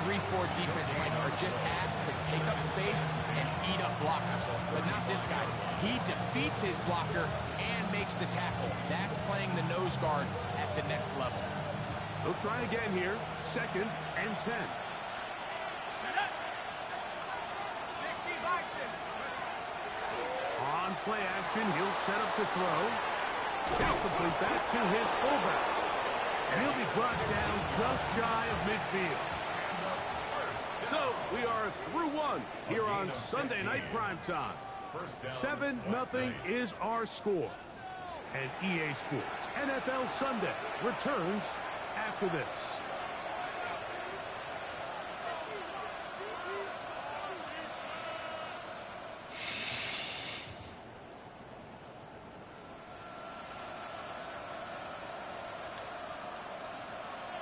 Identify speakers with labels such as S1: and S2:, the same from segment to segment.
S1: 3-4 defense, Mike, are just asked to take up space and eat up blockers. But not this guy. He defeats his blocker and makes the tackle. That's playing the nose guard at the next level.
S2: They'll try again here. 2nd and 10. On play action, he'll set up to throw. He'll complete that to his fullback. And he'll be brought down just shy of midfield. So, we are through one here on Sunday Night Primetime. 7-0 is our score. And EA Sports NFL Sunday returns after this.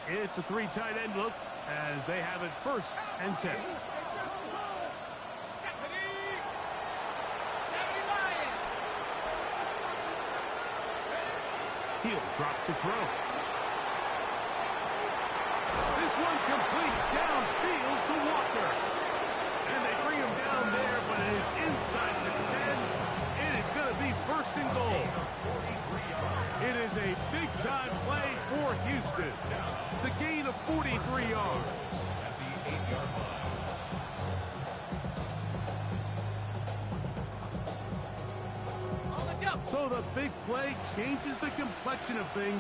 S2: It's a 3 tight end look as they have it 1st and 10. He'll drop to throw. This one complete downfield to Walker. And they bring him down there, but it is inside the 10. It is going to be 1st and goal. It is a big-time play for Houston to gain of 43 yards.
S3: At the 8-yard line.
S2: So the big play changes the complexion of things.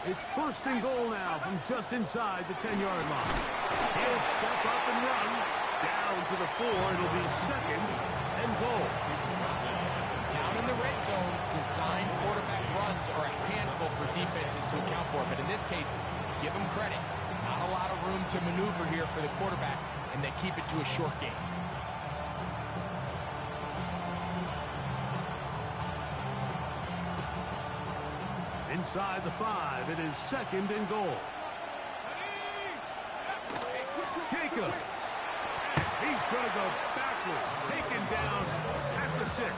S2: It's 1st and goal now from just inside the 10-yard line. He'll step up and run. Down to the 4. It'll be 2nd and goal.
S1: Down in the red zone, design quarterback runs are a handful for defenses to account for. But in this case, give them credit. Not a lot of room to maneuver here for the quarterback, and they keep it to a short game.
S2: Inside the 5, it is 2nd and goal. Jacobs. He's going to go backward. Taken down at the 6.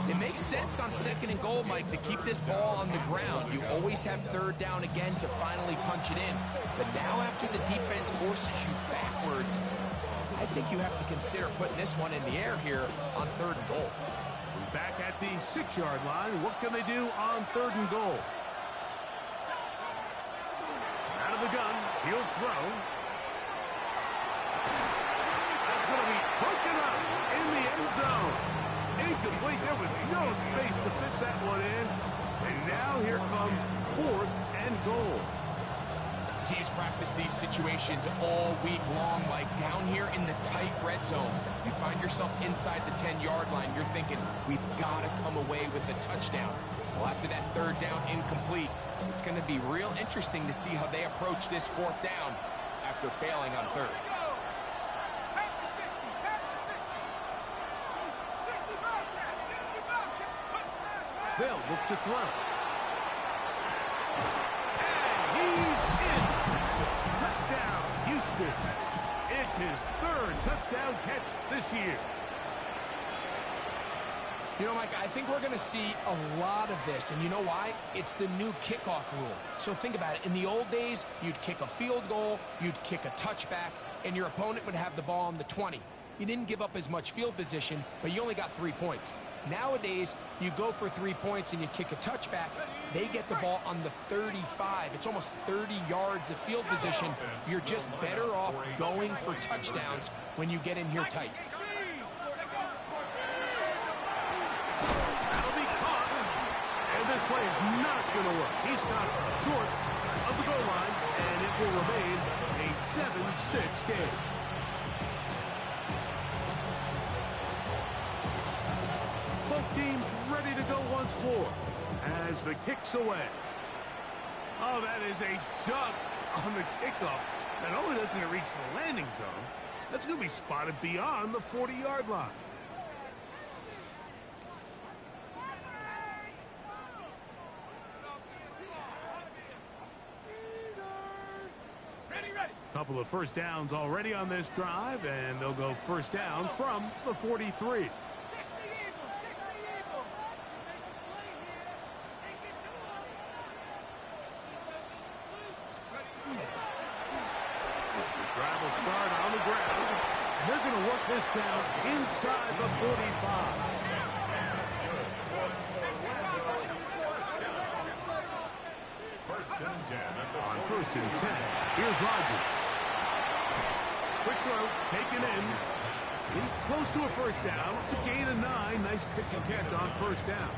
S1: It makes sense on 2nd and goal, Mike, to keep this ball on the ground. You always have 3rd down again to finally punch it in. But now after the defense forces you backwards, I think you have to consider putting this one in the air here on 3rd and goal.
S2: Back at the 6-yard line. What can they do on 3rd and goal? Out of the gun. He'll throw. That's going to be broken up in the end zone. Incomplete. There was no space to fit that one in. And now here comes 4th and goal.
S1: Teams practice these situations all week long, Mike. Down here in the tight red zone, you find yourself inside the 10-yard line. You're thinking, we've got to come away with a touchdown. Well, after that 3rd down incomplete, it's going to be real interesting to see how they approach this 4th down after failing on 3rd.
S2: They'll look to throw. And he's in. Touchdown, Houston. It's his 3rd touchdown catch this year.
S1: You know, Mike, I think we're going to see a lot of this, and you know why? It's the new kickoff rule. So think about it. In the old days, you'd kick a field goal, you'd kick a touchback, and your opponent would have the ball on the 20. You didn't give up as much field position, but you only got 3 points. Nowadays, you go for 3 points and you kick a touchback. They get the ball on the 35. It's almost 30 yards of field position. You're just better off going for touchdowns when you get in here tight.
S2: That'll be caught. And this play is not going to work. He stopped short of the goal line, and it will remain a 7-6 game. Both teams ready to go once more as the kick's away. Oh, that is a duck on the kickoff. Not only doesn't it reach the landing zone, that's going to be spotted beyond the 40-yard line. Couple of 1st downs already on this drive, and they'll go 1st down from the 43. ground. They're going to work this down inside the 45. On 1st and 10, here's Rodgers. Quick throw, taken in. He's close to a first down. To gain a 9. Nice pitch and catch on 1st down.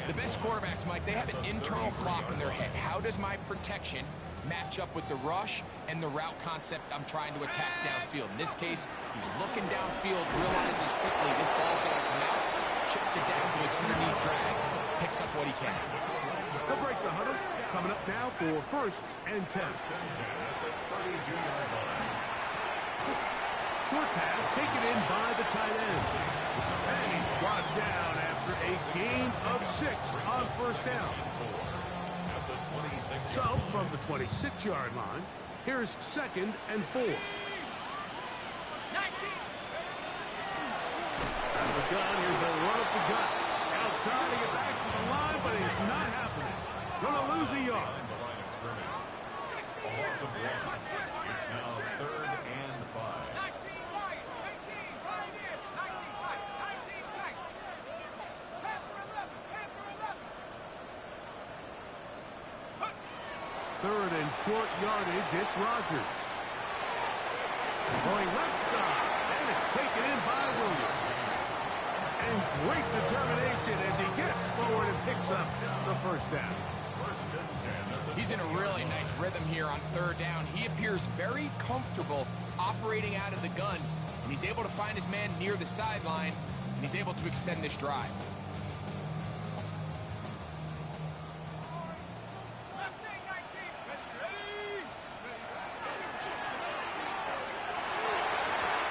S1: The best quarterbacks, Mike, they have an internal clock in their head. How does my protection match up with the rush and the route concept I'm trying to attack downfield? In this case, he's looking downfield, realizes quickly this ball's going to come out, checks it down to his underneath drag, picks up what he can.
S2: They'll break the huddle. Coming up now for 1st and 10. Short pass taken in by the tight end. And he's brought down after a gain of 6 on 1st down. So, from the 26-yard line, here's 2nd and 4. Out of the gun, here's a run up the gut. Now trying to get back to the line, but it's not happening. Gonna lose a yard.
S3: It's now 3rd and 5.
S2: 3rd and short yardage, it's Rodgers. Going left side, and it's taken in by Williams. And great determination as he gets forward and picks up the 1st down.
S1: He's in a really nice rhythm here on 3rd down. He appears very comfortable operating out of the gun, and he's able to find his man near the sideline, and he's able to extend this drive.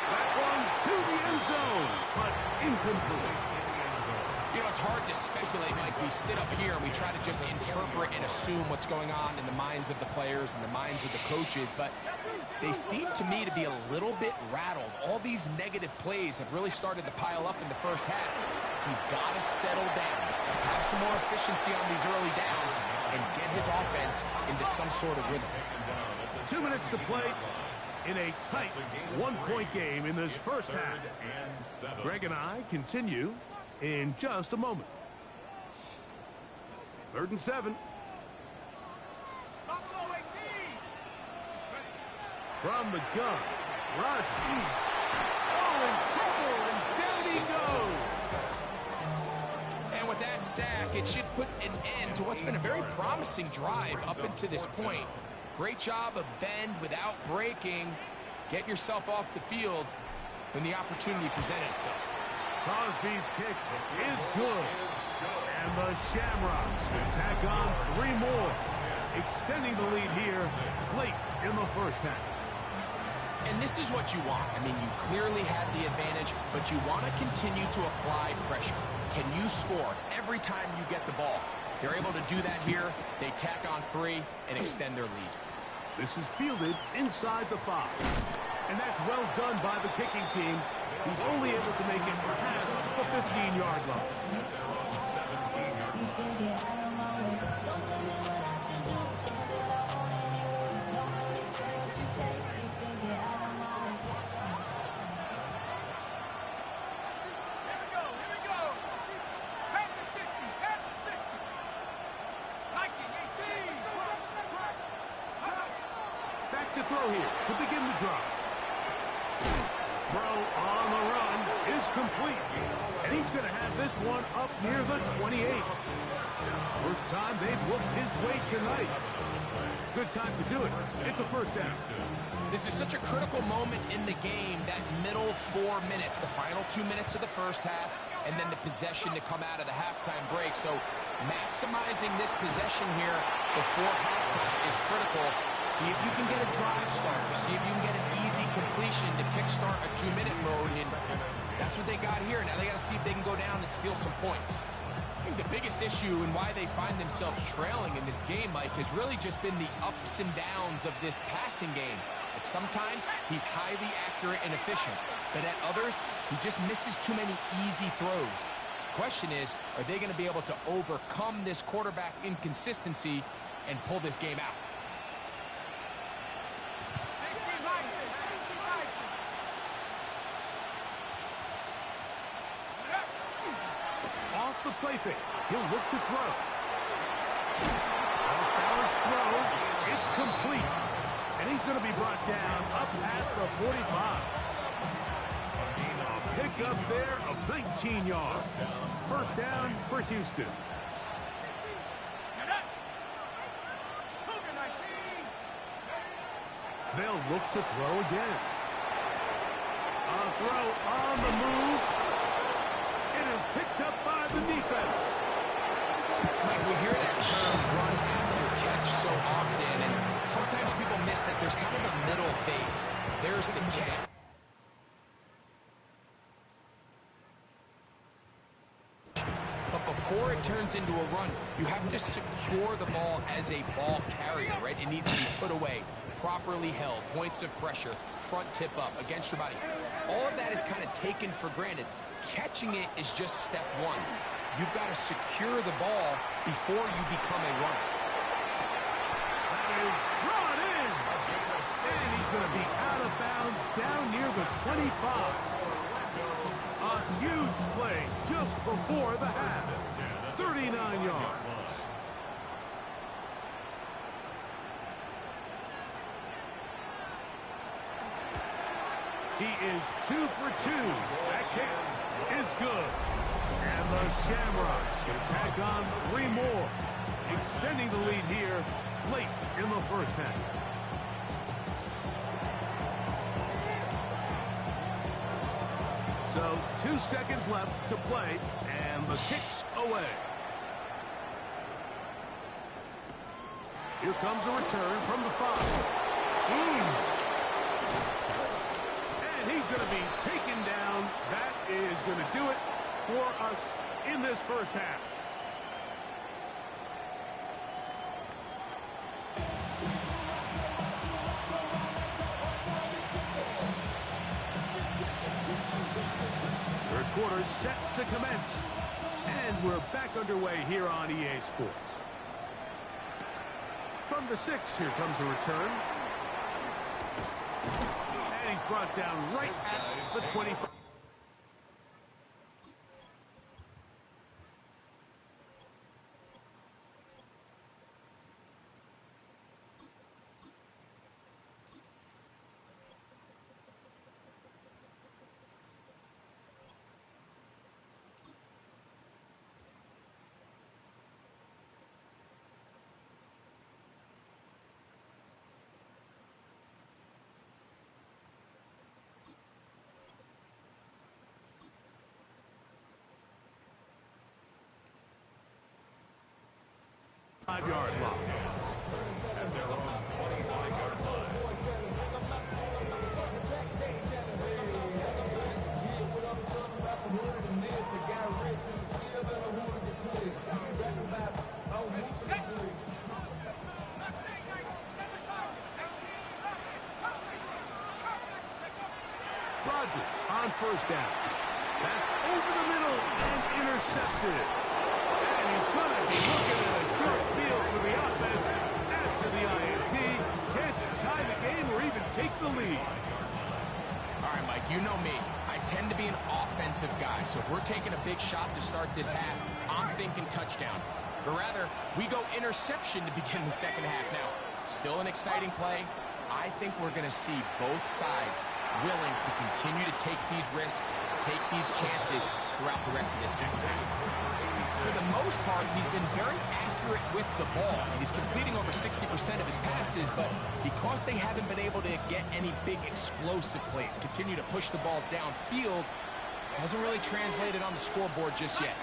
S2: That one to the end zone, but incomplete.
S1: You know, it's hard to speculate, Mike. We sit up here and we try to just interpret and assume what's going on in the minds of the players and the minds of the coaches, but they seem to me to be a little bit rattled. All these negative plays have really started to pile up in the 1st half. He's got to settle down, have some more efficiency on these early downs, and get his offense into some sort of rhythm.
S2: 2 minutes to play in a tight 1-point game in this 1st half. Greg and I continue in just a moment. 3rd and 7. From the gun, Rodgers. Oh, in trouble, and down he goes.
S1: And with that sack, it should put an end to what's been a very promising drive up until this point. Great job of bend without breaking. Get yourself off the field when the opportunity presented itself.
S2: Crosby's kick is good. And the Shamrocks tack on 3 more, extending the lead here late in the 1st half.
S1: And this is what you want. I mean, you clearly had the advantage, but you want to continue to apply pressure. Can you score every time you get the ball? They're able to do that here. They tack on 3 and extend their lead.
S2: This is fielded inside the 5. And that's well done by the kicking team. He's only able to make it past the 15-yard line. Back to throw here to begin the drive. Throw on the run is complete. And he's going to have this one up near the 28. First time they've whooped his way tonight. Good time to do it. It's a 1st down.
S1: This is such a critical moment in the game, that middle 4 minutes, the final 2 minutes of the 1st half, and then the possession to come out of the halftime break. So maximizing this possession here before halftime is critical. See if you can get a drive starter. See if you can get an easy completion to kickstart a 2-minute mode. And that's what they got here. Now they got to see if they can go down and steal some points. I think the biggest issue and why they find themselves trailing in this game, Mike, has really just been the ups and downs of this passing game. And sometimes he's highly accurate and efficient, but at others, he just misses too many easy throws. The question is, are they going to be able to overcome this quarterback inconsistency and pull this game out?
S2: the play fake. He'll look to throw. Off-balance throw. It's complete. And he's going to be brought down up past the 45. A pickup there of 19 yards. First down for Houston. They'll look to throw again. A throw on the move. It is picked up by the defense.
S1: Mike, we hear that term run after catch so often, and sometimes people miss that there's kind of a middle phase. There's the catch. But before it turns into a run, you have to secure the ball as a ball carrier, right? It needs to be put away, properly held, points of pressure, front tip up against your body. All of that is kind of taken for granted. Catching it is just step one. You've got to secure the ball before you become a runner.
S2: That is brought in. And he's going to be out of bounds down near the 25. A huge play just before the half. 39 yards. He is 2 for 2. That kick is good. And the Shamrocks can tack on 3 more, extending the lead here late in the first half. So 2 seconds left to play, and the kick's away. Here comes a return from the 5. And he's going to be taken down. That is going to do it for us in this first half. Third quarter set to commence. And we're back underway here on EA Sports. From the 6, here comes a return. And he's brought down right at the 25. Five-yard line. Rodgers on first down. That's over the middle and intercepted. And he's going to be looking at a short field for the offense after the INT. Can't tie the game or even take the lead.
S1: All right, Mike, you know me. I tend to be an offensive guy, so if we're taking a big shot to start this half, I'm thinking touchdown. But rather, we go interception to begin the second half. Now, still an exciting play. I think we're going to see both sides willing to continue to take these risks, take these chances throughout the rest of this second half. For the most part, he's been very accurate with the ball. He's completing over 60% of his passes, but because they haven't been able to get any big explosive plays, continue to push the ball downfield, hasn't really translated on the scoreboard just yet.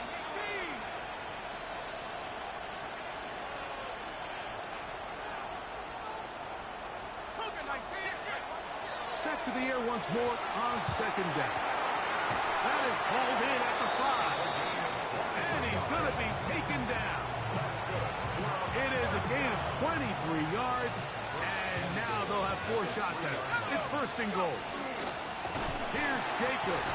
S2: Back to the air once more on second down. That is hauled in at the 5. And he's going to be taken down. It is a gain of 23 yards. And now they'll have 4 shots at it. It's first and goal. Here's Jacobs.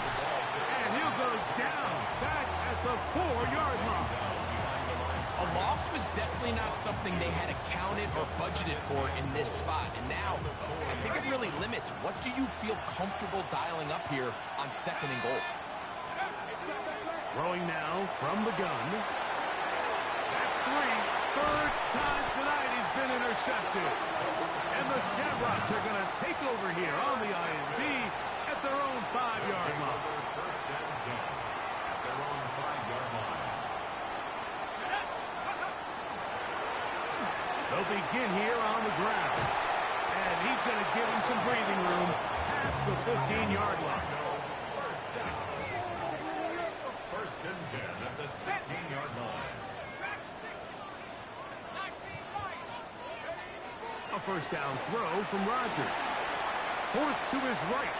S2: And he'll go down back at the 4-yard line.
S1: A loss was definitely not something they had accounted or budgeted for in this spot. And now, I think it really limits what do you feel comfortable dialing up here on second and goal.
S2: Throwing now from the gun. That's three. Third time tonight he's been intercepted. And the Shamrocks are going to take over here on the INT at their own 5-yard line.
S3: First and 10 at their own 5-yard line.
S2: They'll begin here on the ground. And he's going to give him some breathing room past the 15-yard line.
S3: First and 10 at the 16-yard line.
S2: A first down throw from Rodgers. Forced to his right.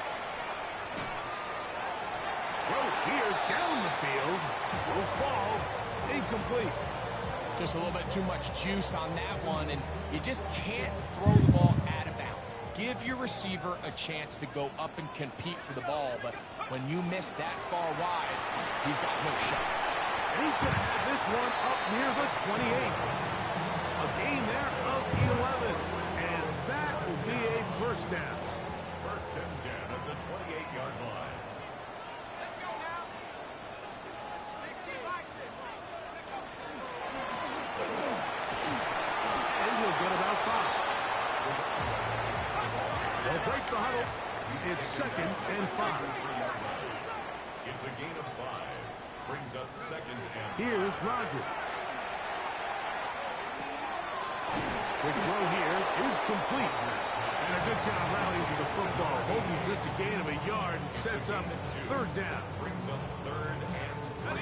S2: Throw here down the field. Will fall. Incomplete.
S1: Just a little bit too much juice on that one, and you just can't throw the ball out of bounds. Give your receiver a chance to go up and compete for the ball, but when you miss that far wide, he's got no shot.
S2: And he's going to have this one up near the 28. A gain there of 11. And that will be a first down.
S3: First and 10 at the 28-yard line.
S4: Let's go now. 60 by 6.
S2: And he'll get about 5. They'll break the huddle. It's second and 5.
S3: It's a gain of 5. Brings up second and 5.
S2: Here's Rodgers. The throw here is complete. And a good job rallying to the football. Holding just a gain of a yard and sets up third down.
S3: Brings up third and 3.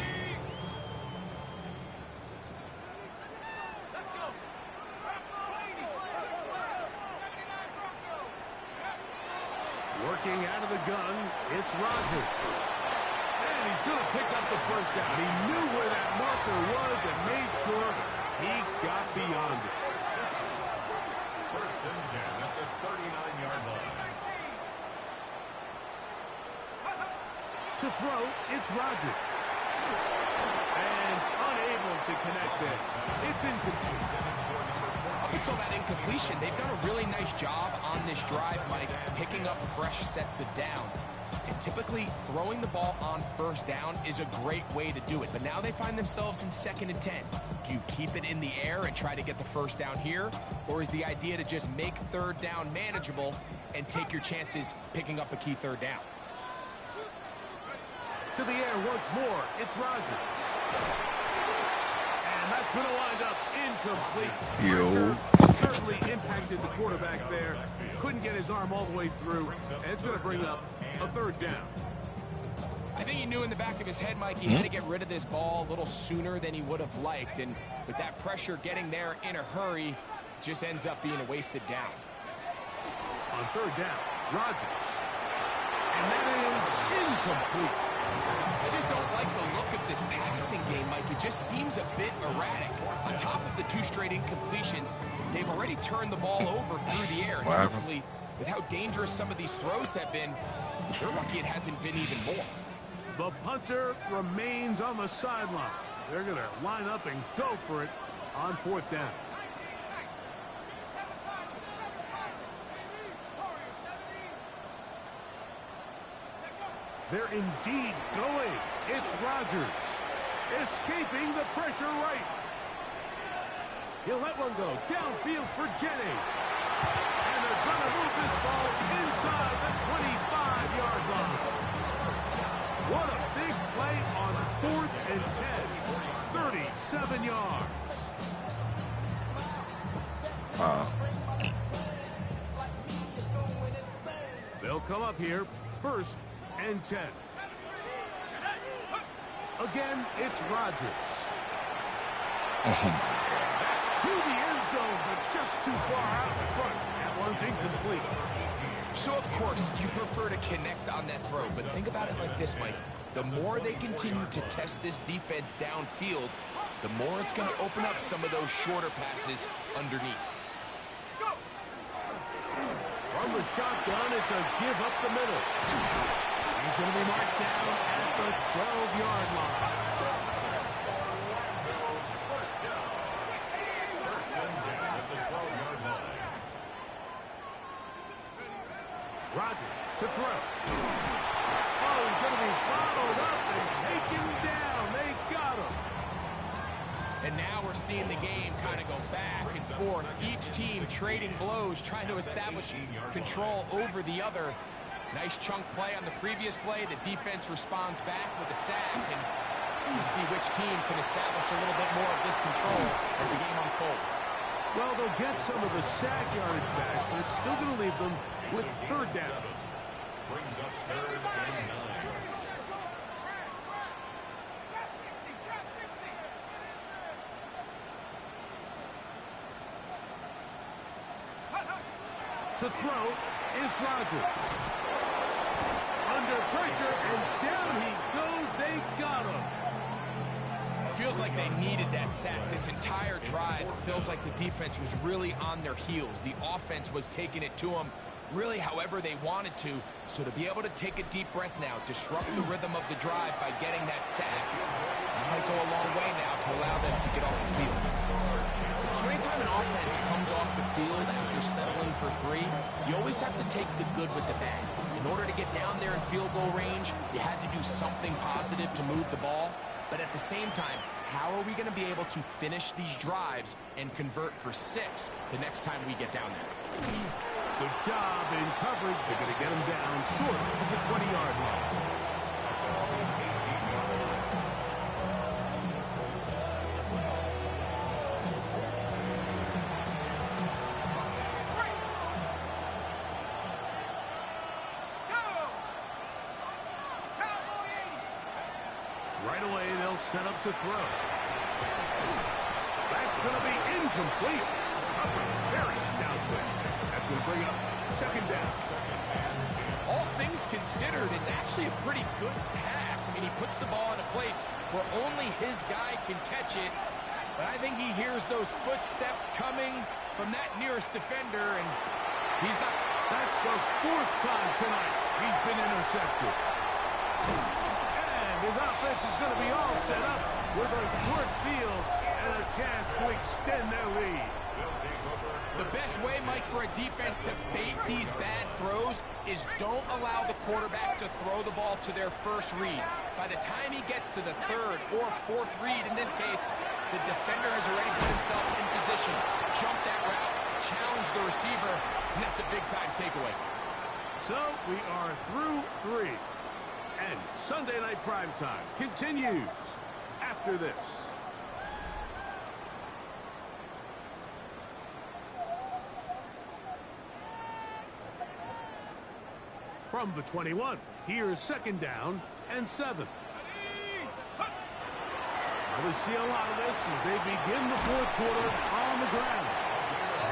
S4: Let's go.
S2: Working out of the gun, it's Rodgers. And he's going to pick up the first down. He knew where that marker was and made sure he got beyond it.
S3: First and 10 at the 39-yard line.
S2: To throw, it's Rodgers. And unable to connect it. It's incomplete.
S1: Up until that incompletion, they've done a really nice job on this drive, Mike, picking up fresh sets of downs. And typically, throwing the ball on first down is a great way to do it. But now they find themselves in second and 10. Do you keep it in the air and try to get the first down here? Or is the idea to just make third down manageable and take your chances picking up a key third down?
S2: To the air once more, it's Rodgers. And that's going to wind up incomplete. Pressure certainly impacted the quarterback there. Couldn't get his arm all the way through. And it's going to bring up a third down.
S1: I think he knew in the back of his head, Mike, he had to get rid of this ball a little sooner than he would have liked. And with that pressure getting there in a hurry, it just ends up being a wasted down.
S2: On third down, Rodgers. And that is incomplete.
S1: I just don't like the look of this passing game, Mike. It just seems a bit erratic. On top of the 2 straight incompletions, they've already turned the ball over through the air. And truthfully, with how dangerous some of these throws have been, they're lucky it hasn't been even more.
S2: The punter remains on the sideline. They're going to line up and go for it on fourth down. They're indeed going. It's Rodgers. Escaping the pressure right. He'll let one go. Downfield for Jennings. And they're going to move this ball inside the 25-yard line. What a big play on 4th and 10. 37 yards. They'll come up here. 1st and 10. Again, it's Rodgers. That's to the end zone, but just too far out in front. That one's incomplete.
S1: So, of course, you prefer to connect on that throw, but think about it like this, Mike. The more they continue to test this defense downfield, the more it's going to open up some of those shorter passes underneath.
S2: From the shotgun, it's a give up the middle. He's going to be marked down at the 12-yard line.
S3: First and 10 at the 12-yard line.
S2: Rodgers to throw. Oh, he's going to be bottled up and taken down. They got him.
S1: And now we're seeing the game kind of go back and forth. Each team trading blows, trying to establish control over the other. Nice chunk play on the previous play. The defense responds back with a sack, and we'll see which team can establish a little bit more of this control as the game unfolds.
S2: Well, they'll get some of the sack yardage back, but it's still going to leave them with third down.
S3: Brings up third and 9.
S2: To throw is Rodgers. Under pressure, and down he goes. They got him.
S1: Feels like they needed that sack this entire drive. It feels like the defense was really on their heels. The offense was taking it to them really however they wanted to. So to be able to take a deep breath now, disrupt the rhythm of the drive by getting that sack, that might go a long way now to allow them to get off the field. So anytime an offense comes off the field after settling for 3, you always have to take the good with the bad. In order to get down there in field goal range, you had to do something positive to move the ball. But at the same time, how are we going to be able to finish these drives and convert for 6 the next time we get down there?
S2: Good job in coverage. They're going to get him down short of the 20-yard line. Right away, they'll set up to throw. That's going to be incomplete. Up a very stout win. That's going to bring up second down.
S1: All things considered, it's actually a pretty good pass. I mean, he puts the ball in a place where only his guy can catch it. But I think he hears those footsteps coming from that nearest defender, and he's not.
S2: That's the 4th time tonight he's been intercepted. His offense is going to be all set up with a short field and a chance to extend their lead.
S1: The best way, Mike, for a defense to bait these bad throws is don't allow the quarterback to throw the ball to their first read. By the time he gets to the 3rd or 4th read, in this case, the defender has already put himself in position, jumped that route, challenged the receiver, and that's a big-time takeaway.
S2: So we are through 3. And Sunday Night Primetime continues after this. From the 21, here's second down and 7. We'll see a lot of this as they begin the 4th quarter on the ground.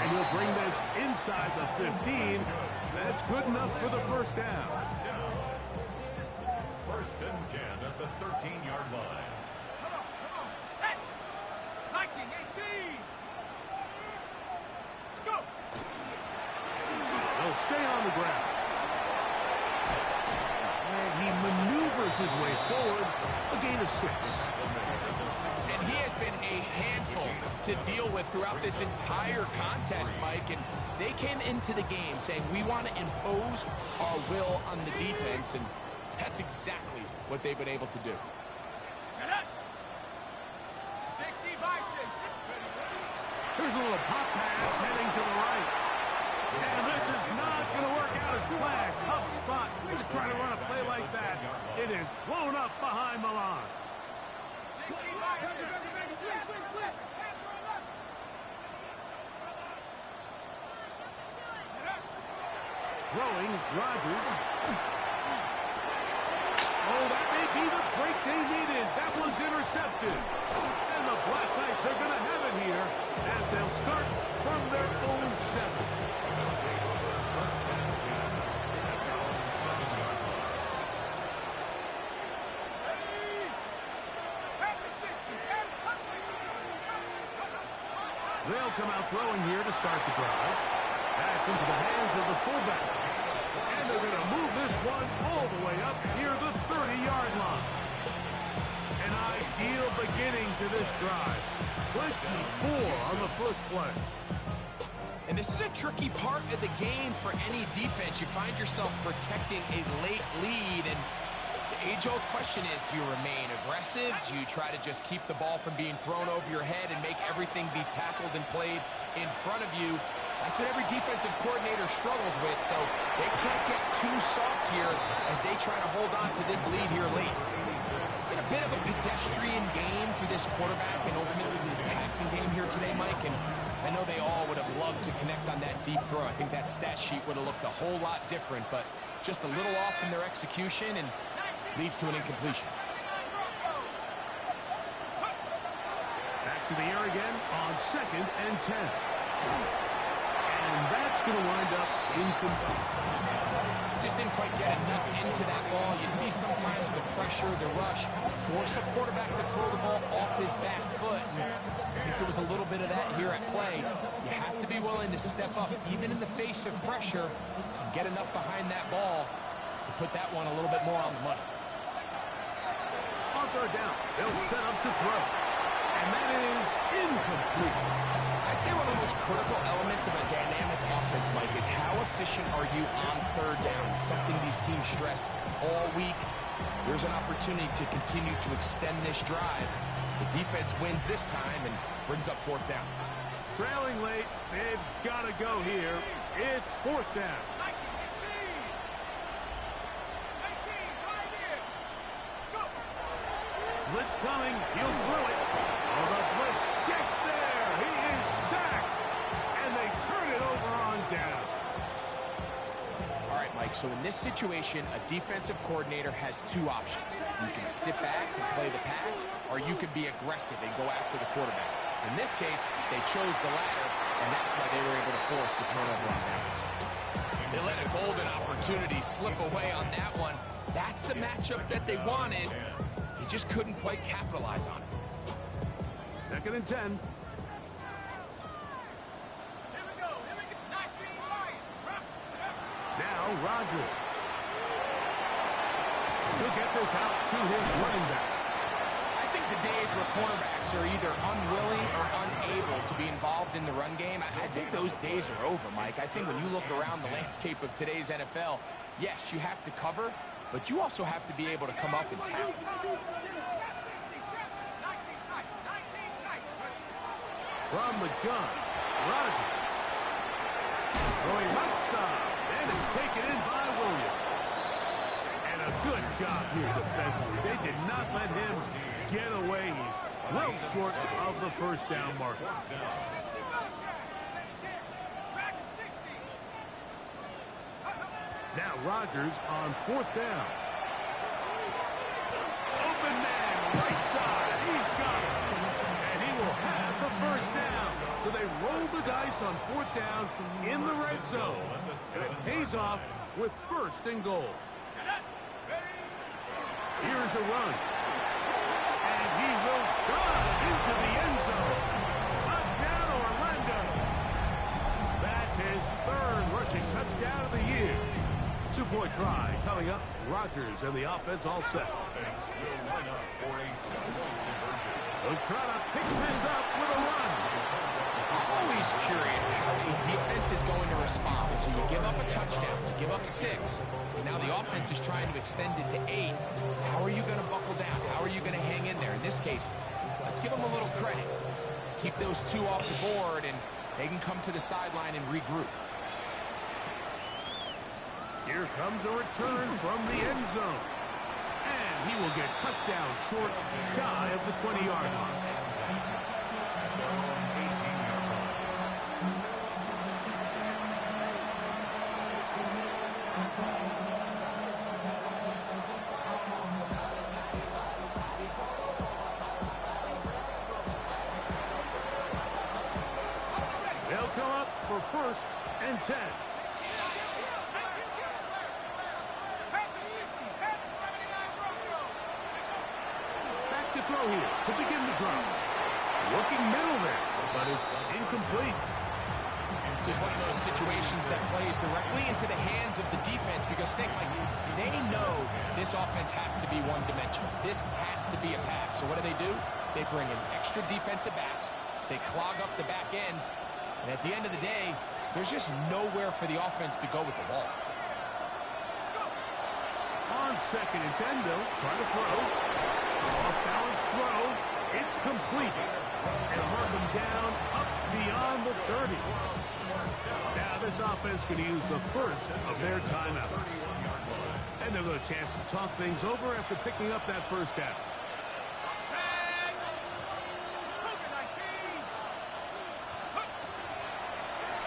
S2: And he'll bring this inside the 15. That's good enough for the first down.
S3: 1st and 10 at the 13-yard line.
S4: Come on, set! Lightning 18! Let's go!
S2: They'll stay on the ground. And he maneuvers his way forward, a gain of 6.
S1: And he has been a handful to deal with throughout this entire contest, Mike. And they came into the game saying, we want to impose our will on the defense, and that's exactly what they've been able to do.
S4: 60 by 6.
S2: Here's a little pop pass heading to the right. And this is not going to work out as planned. Tough spot to try to run a play like that. It is blown up behind the line.
S4: 60 by 6.
S2: Throwing, Rodgers. Oh, that may be the break they needed. That one's intercepted. And the Black Knights are going to have it here as they'll start from their own 7. They'll come out throwing here to start the drive. That's into the hands of the fullback. And they're going to move this one all the way up near the 30-yard line. An ideal beginning to this drive. 24 on the first play.
S1: And this is a tricky part of the game for any defense. You find yourself protecting a late lead, and The age-old question is, do you remain aggressive? Do you try to just keep the ball from being thrown over your head and make everything be tackled and played in front of you? That's what every defensive coordinator struggles with, so they can't get too soft here as they try to hold on to this lead here late. It's been a bit of a pedestrian game for this quarterback and ultimately this passing game here today, Mike, and I know they all would have loved to connect on that deep throw. I think that stat sheet would have looked a whole lot different, but just a little off in their execution and leads to an incompletion.
S2: Back to the air again on 2nd and 10. And that's going to wind up incomplete.
S1: Just didn't quite get enough into that ball. You see sometimes the pressure, the rush, force a quarterback to throw the ball off his back foot. And I think there was a little bit of that here at play. You have to be willing to step up, even in the face of pressure, and get enough behind that ball to put that one a little bit more on the money.
S2: On 3rd down, they'll set up to throw. And that is incomplete.
S1: I'd say one of the most critical elements of a dynamic offense, Mike, is how efficient are you on 3rd down? It's something these teams stress all week. There's an opportunity to continue to extend this drive. The defense wins this time and brings up 4th down.
S2: Trailing late, they've got to go here. It's 4th down. Blitz coming, he'll throw it. Oh, the blitz gets there. He is sacked. And they turn it over on down.
S1: All right, Mike, so in this situation, a defensive coordinator has two options. You can sit back and play the pass, or you can be aggressive and go after the quarterback. In this case, they chose the latter, and that's why they were able to force the turnover on downs. They let a golden opportunity slip away on that one. That's the matchup that they wanted. They just couldn't quite capitalize on it.
S2: 2nd and 10.
S4: Here we go. 19 Lions.
S2: Now Rodgers. He'll get this out to his running back.
S1: I think the days where cornerbacks are either unwilling or unable to be involved in the run game, I think those days are over, Mike. I think when you look around the landscape of today's NFL, yes, you have to cover, but you also have to be able to come up and tackle.
S2: From the gun, Rodgers. Throwing left side, and it's taken in by Williams. And a good job here defensively. They did not let him get away. He's well short of the 1st down marker. Now Rodgers on 4th down. Open man, right side. He's got it. And he will have the 1st down. So they roll the dice on 4th down in the red zone. And it pays off with 1st and goal. Here's a run. And he will dive into the end zone. Touchdown, Orlando. That's his 3rd rushing touchdown of the year. 2-point try coming up. Rodgers and the offense all set. They'll try to pick this up with a run.
S1: Always curious how a defense is going to respond. So you give up a touchdown, you give up 6, and now the offense is trying to extend it to 8. How are you going to buckle down? How are you going to hang in there? In this case, let's give them a little credit. Keep those 2 off the board, and they can come to the sideline and regroup.
S2: Here comes a return from the end zone. And he will get cut down short, shy of the 20-yard line. They'll come up for 1st and 10. To throw here to begin the drive. Looking middle there, but it's incomplete.
S1: This is one of those situations that plays directly into the hands of the defense because think, like, they know this offense has to be one-dimensional. This has to be a pass. So what do? They bring in extra defensive backs. They clog up the back end. And at the end of the day, there's just nowhere for the offense to go with the ball.
S2: On On 2nd and 10, they'll try to throw. Off-balance throw. It's complete. And mark them down up beyond the 30. Now this offense going to use the first of their timeouts. And they'll get a chance to talk things over after picking up that first down.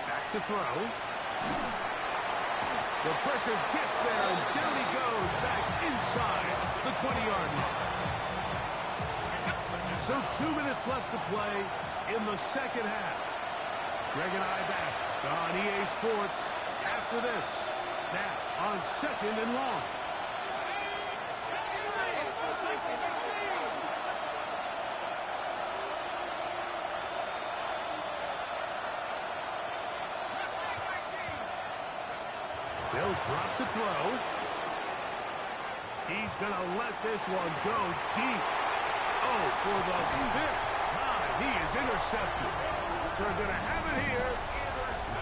S2: Back to throw. The pressure gets there, and down he goes back inside the 20-yard line. So 2 minutes left to play in the second half. Greg and I back on EA Sports after this. Now on 2nd and long. They'll drop to throw. He's going to let this one go deep. Oh, for the fifth time, he is intercepted. So they're going to have it here.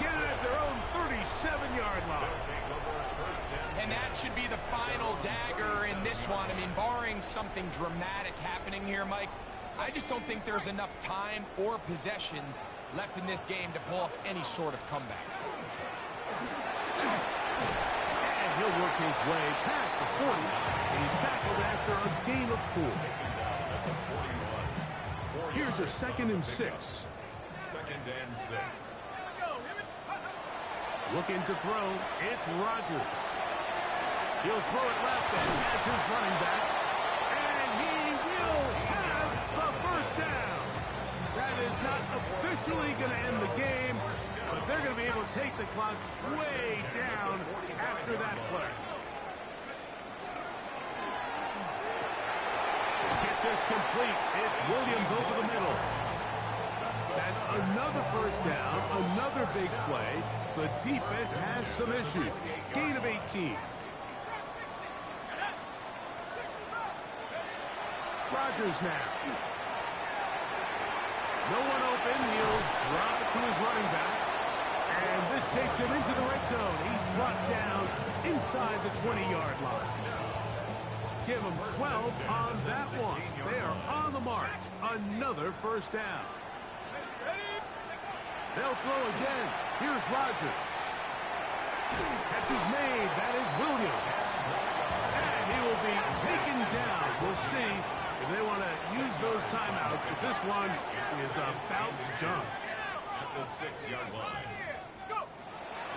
S2: Get it at their own 37-yard line.
S1: And that should be the final dagger in this one. I mean, barring something dramatic happening here, Mike, I just don't think there's enough time or possessions left in this game to pull off any sort of comeback.
S2: And he'll work his way past the 40. And he's tackled after a gain of 4. Here's a 2nd and 6.
S3: 2nd and 6.
S2: Looking to throw. It's Rodgers. He'll throw it left and has his running back. And he will have the first down. That is not officially going to end the game, but they're going to be able to take the clock way down after that play. Get this complete. It's Williams over the middle. That's another first down, another big play. The defense has some issues. Gain of 18. Rodgers now. No one open. He'll drop it to his running back. And this takes him into the red zone. He's brought down inside the 20-yard line. Give him 12 on that one. They are on the mark. Another first down. They'll throw again. Here's Rodgers. Catch is made. That is Williams. And he will be taken down. We'll see if they want to use those timeouts. But this one is about done.
S3: At the 6-yard line.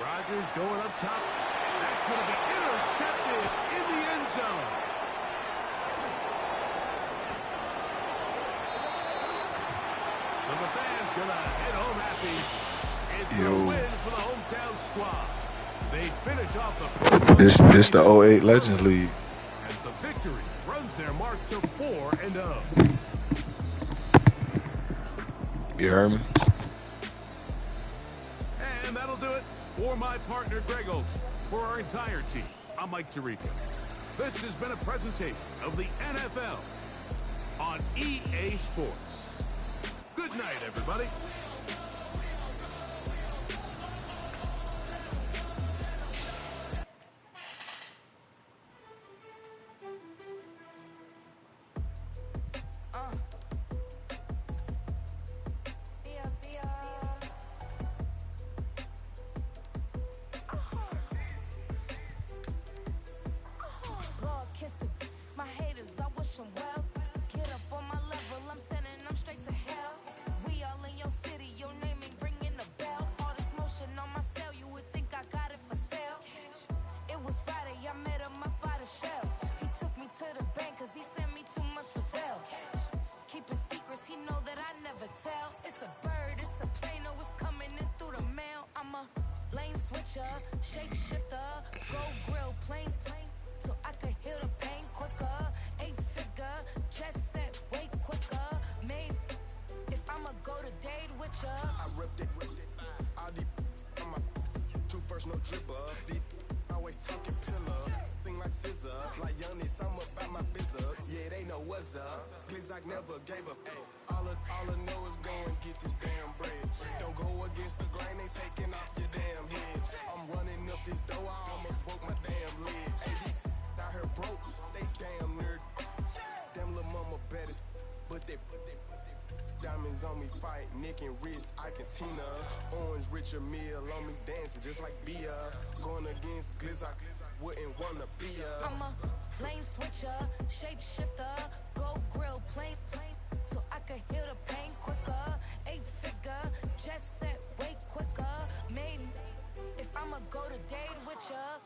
S2: Rodgers going up top. That's going to be intercepted in the end zone. So the fans going to head home happy. It's a win for the hometown squad. They finish off the first.
S5: This the 08 Legends League.
S2: As the victory runs their mark to 4-0.
S5: You heard me?
S2: And that'll do it for my partner, Greg Olson. For our entire team, I'm Mike Tirico. This has been a presentation of the NFL on EA Sports. Good night, everybody.
S6: Never gave up. All I know is go and get this damn bread. Don't go against the grain, they taking off your damn head. I'm running up this door, I almost broke my damn leg. Hey, out here broke. Diamonds on me fight, neck and wrist, I can Tina. Orange Richard Mill on me dancing just like Bia. Going against Glizz, I wouldn't wanna be a.
S7: I'm a lane switcher, shapeshifter, go grill, plain, so I can heal the pain quicker. 8-figure, jet set way quicker. Made if I'ma go to date with ya.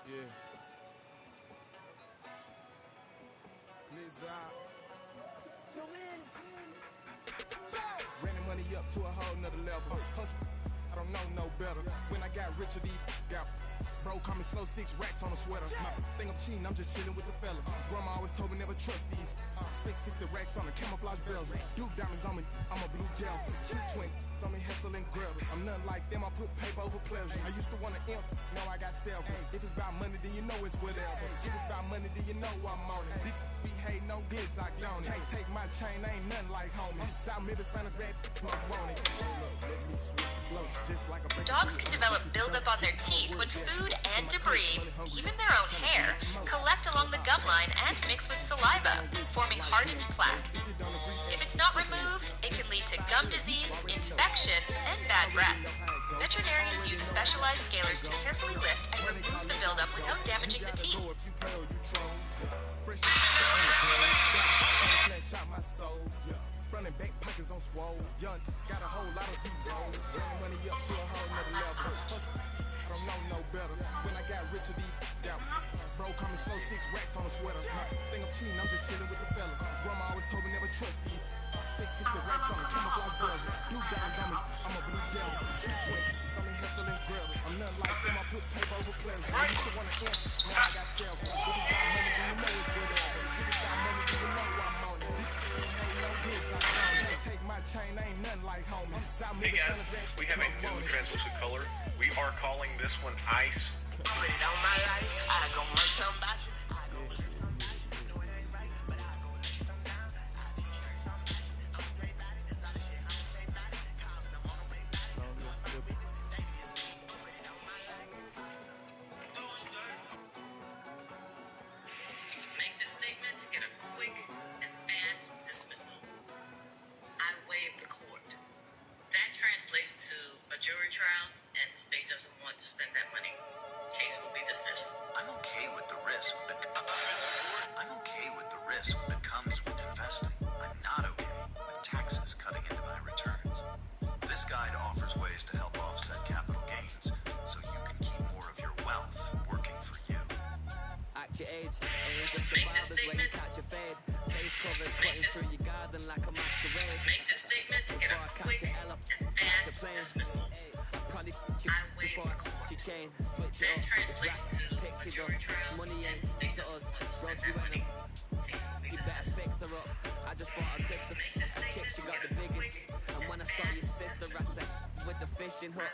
S6: Yeah. Glizz out. Ran the money up to a whole nother level. Hustle, I don't know no better. When I got richer, these got broke Bro, call me slow, 6 racks on a sweater. My think I'm cheating, I'm just chilling with the fellas. Grandma always told me never trust these. Spent 60 racks on the camouflage bells. Duke diamonds on me, I'm a blue gel. 220 on me, hustle and grab. I'm nothing like them, I put paper over pleasure. I used to want to imp, now I got self. If it's about money, then you know it's whatever. If it's about money, then you know I'm on it. Be hate, no glitz, I don't it. Can't take my chain, ain't nothing like homie. South Middle Spanish red, must want it. Let me switch the flow, just like a
S8: Dogs can develop buildup on their teeth when food and debris, even their own hair, collect along the gum line and mix with saliva, forming hardened plaque. If it's not removed, it can lead to gum disease, infection, and bad breath. Veterinarians use specialized scalers to carefully lift and remove the buildup without damaging the teeth.
S6: Running back pockets on swole. Young, got a whole lot of zeros. Running money up to a whole nother level. I don't know no better. When I got rich of these out. Bro, call me slow, 6 racks on a sweater. Think I'm cheating, I'm just chilling with the fellas. Grandma always told me never trust these. Spent 60 racks on a camouflage bells. Duke diamonds on me, I'm a blue gel. 220 on me, hustle and grab. I'm nothing like them, I put paper over pleasure. I used to want to imp, now I got self. If it's got money, then you know it's whatever. If it's got money, then you know I'm on it.
S9: Hey guys, we have a new translucent color. We are calling this one Ice.
S8: Make this statement to get a quick and fast dismissal. I waive the court. That translates to a jury trial, and the state doesn't want to spend that money. Case will be dismissed.
S10: I'm okay with the risk that I'm okay with the risk that comes with investing. I'm not okay with taxes cutting into my returns. This guide offers ways to help offset capital gains so you can keep more of your wealth working for you.
S11: Act your age, age of the barbers when you catch a fade. Face covered, cutting through your garden like a masquerade.
S8: Make this statement to get a quick and fast dismissal.
S11: Probably you before I cut your chain. Switch it
S8: That
S11: up,
S8: translates to a jury trial,
S11: money
S8: and
S11: ain't
S8: the state
S11: to
S8: doesn't
S11: us.
S8: want to spend
S11: Rose,
S8: that
S11: we
S8: money.
S11: went
S8: Case will be
S11: you better
S8: dismissed.
S11: fix her up. I just bought a crypto. A chick, she got the biggest. And when I saw your sister, I said, with the fishing hook.